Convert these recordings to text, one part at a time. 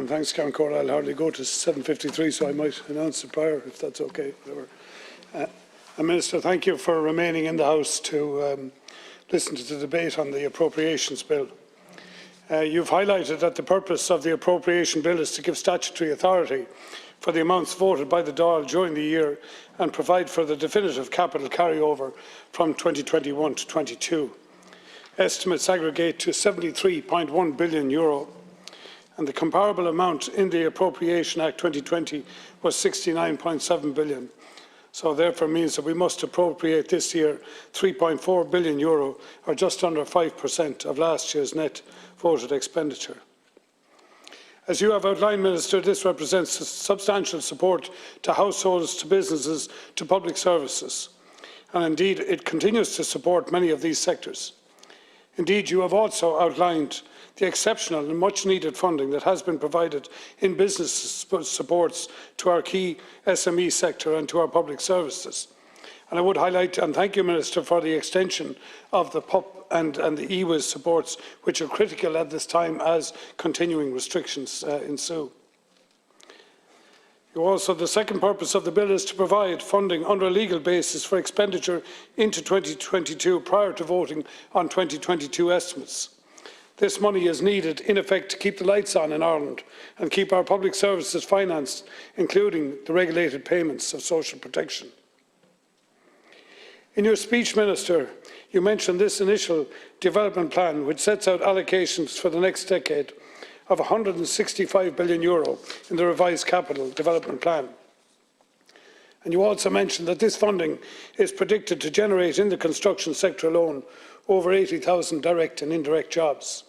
and thanks, Karen Cole. I'll hardly go to 7:53, so I might announce it prior, if that's okay. Minister, thank you for remaining in the House to listen to the debate on the Appropriations Bill. You've highlighted that the purpose of the Appropriation Bill is to give statutory authority for the amounts voted by the Dáil during the year and provide for the definitive capital carryover from 2021 to 22. Estimates aggregate to €73.1 billion, and the comparable amount in the Appropriation Act 2020 was €69.7 billion. So therefore means that we must appropriate this year €3.4 billion, or just under 5% of last year's net voted expenditure. As you have outlined, Minister, this represents substantial support to households, to businesses, to public services, and indeed it continues to support many of these sectors. Indeed, you have also outlined the exceptional and much-needed funding that has been provided in business supports to our key SME sector and to our public services. And I would highlight and thank you, Minister, for the extension of the PUP and the EWIS supports, which are critical at this time as continuing restrictions ensue. The second purpose of the bill is to provide funding under a legal basis for expenditure into 2022 prior to voting on 2022 estimates. This money is needed, in effect, to keep the lights on in Ireland and keep our public services financed, including the regulated payments of social protection. In your speech, Minister, you mentioned this initial development plan, which sets out allocations for the next decade of €165 billion in the revised capital development plan. And you also mentioned that this funding is predicted to generate in the construction sector alone over 80,000 direct and indirect jobs,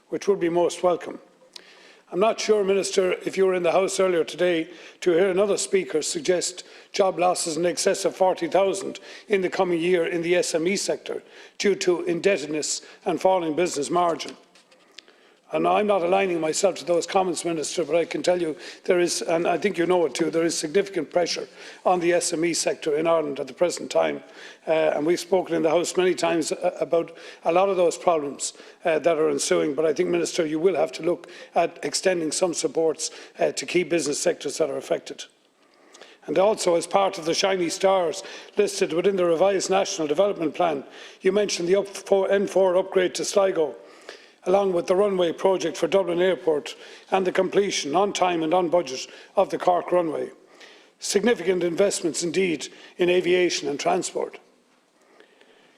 which would be most welcome. I'm not sure, Minister, if you were in the House earlier today to hear another speaker suggest job losses in excess of 40,000 in the coming year in the SME sector due to indebtedness and falling business margin. And I'm not aligning myself to those comments, Minister, but I can tell you there is, and I think you know it too, there is significant pressure on the SME sector in Ireland at the present time. And we've spoken in the House many times about a lot of those problems that are ensuing. But I think, Minister, you will have to look at extending some supports to key business sectors that are affected. And also, as part of the shiny stars listed within the revised National Development Plan, you mentioned the N4 upgrade to Sligo, along with the runway project for Dublin Airport and the completion on time and on budget of the Cork runway. Significant investments indeed in aviation and transport.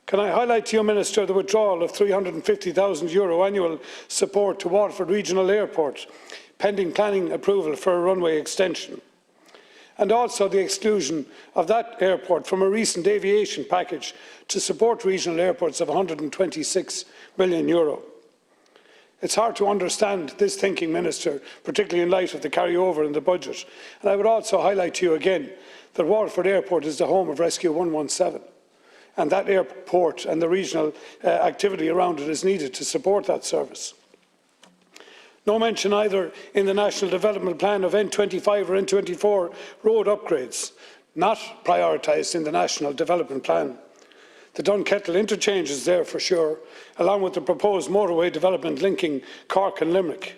Can I highlight to you, Minister, the withdrawal of €350,000 annual support to Waterford Regional Airport, pending planning approval for a runway extension, and also the exclusion of that airport from a recent aviation package to support regional airports of €126 million. It's hard to understand this thinking, Minister, particularly in light of the carryover in the budget. And I would also highlight to you again that Waterford Airport is the home of Rescue 117, and that airport and the regional activity around it is needed to support that service. No mention either in the National Development Plan of N25 or N24 road upgrades, not prioritised in the National Development Plan. The Dunkettle interchange is there for sure, along with the proposed motorway development linking Cork and Limerick.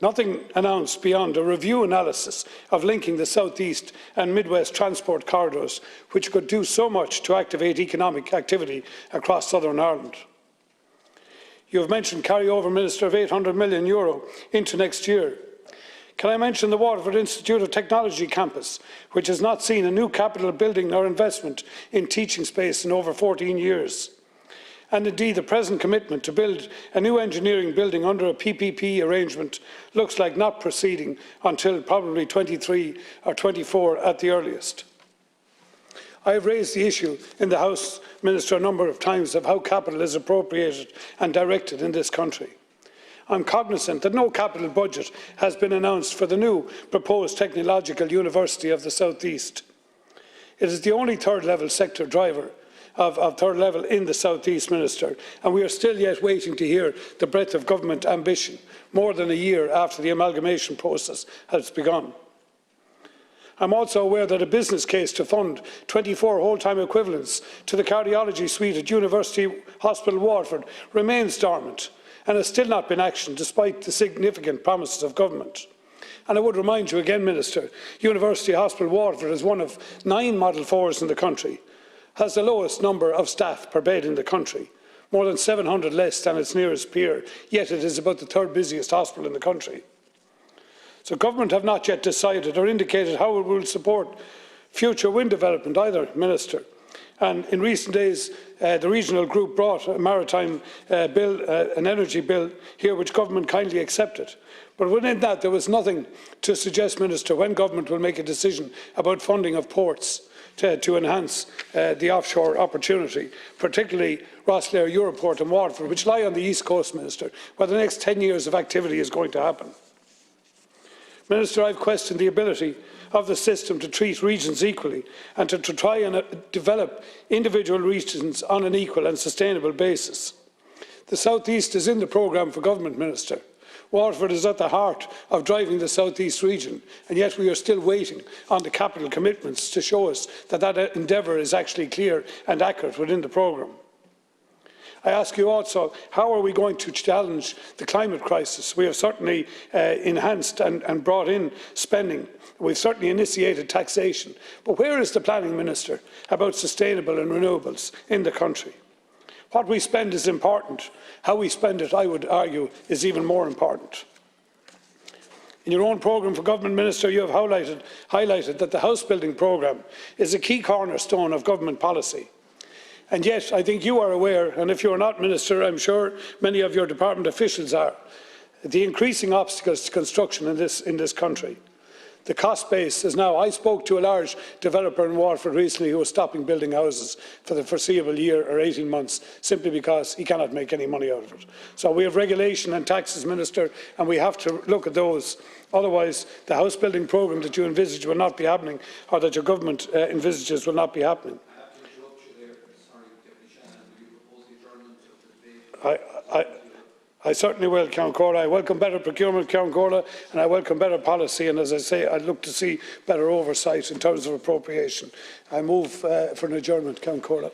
Nothing announced beyond a review analysis of linking the South East and Midwest transport corridors, which could do so much to activate economic activity across Southern Ireland. You have mentioned carryover, Minister, of €800 million into next year. Can I mention the Waterford Institute of Technology campus, which has not seen a new capital building or investment in teaching space in over 14 years? And indeed, the present commitment to build a new engineering building under a PPP arrangement looks like not proceeding until probably 23 or 24 at the earliest. I have raised the issue in the House, Minister, a number of times of how capital is appropriated and directed in this country. I'm cognizant that no capital budget has been announced for the new proposed Technological University of the South East. It is the only third-level sector driver of third level in the South East, Minister, and we are still yet waiting to hear the breadth of government ambition, more than a year after the amalgamation process has begun. I'm also aware that a business case to fund 24 whole-time equivalents to the cardiology suite at University Hospital Waterford remains dormant and has still not been actioned despite the significant promises of government. And I would remind you again, Minister, University Hospital Waterford is one of 9 Model 4s in the country, has the lowest number of staff per bed in the country, more than 700 less than its nearest peer, yet it is about the 3rd busiest hospital in the country. So government have not yet decided or indicated how it will support future wind development either, Minister. And in recent days, the regional group brought a maritime bill, an energy bill here, which government kindly accepted. But within that, there was nothing to suggest, Minister, when government will make a decision about funding of ports to enhance the offshore opportunity, particularly Rosslare, Europort and Waterford, which lie on the east coast, Minister, where the next 10 years of activity is going to happen. Minister, I've questioned the ability of the system to treat regions equally and to try and develop individual regions on an equal and sustainable basis. The South East is in the programme for government, Minister. Waterford is at the heart of driving the South East region, and yet we are still waiting on the capital commitments to show us that that endeavour is actually clear and accurate within the programme. I ask you also, how are we going to challenge the climate crisis? We have certainly enhanced and brought in spending. We've certainly initiated taxation. But where is the planning, Minister, about sustainable and renewables in the country? What we spend is important. How we spend it, I would argue, is even more important. In your own programme for government, Minister, you have highlighted that the house building programme is a key cornerstone of government policy. And yet, I think you are aware, and if you are not, Minister, I'm sure many of your department officials are, the increasing obstacles to construction in this country. The cost base is now. I spoke to a large developer in Waterford recently who was stopping building houses for the foreseeable year or 18 months simply because he cannot make any money out of it. So we have regulation and taxes, Minister, and we have to look at those. Otherwise, the house building programme that you envisage will not be happening, or that your government envisages will not be happening. I certainly will, Count Corla. I welcome better procurement, Count Corla, and I welcome better policy. And as I say, I look to see better oversight in terms of appropriation. I move for an adjournment, Count Corla.